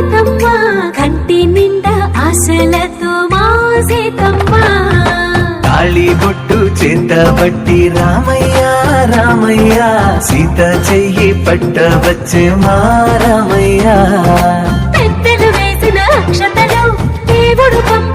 సీతమ్మ కంటి నిండా ఆశలతో మా సీతమ్మ తాళి బొట్టు చేత బట్టి రామయ్య రామయ్య సీత చెయ్యి పట్ట వచ్చే మా రామయ్య పెద్దలు వేసిన అక్షతలు దేవుడు బొమ్మ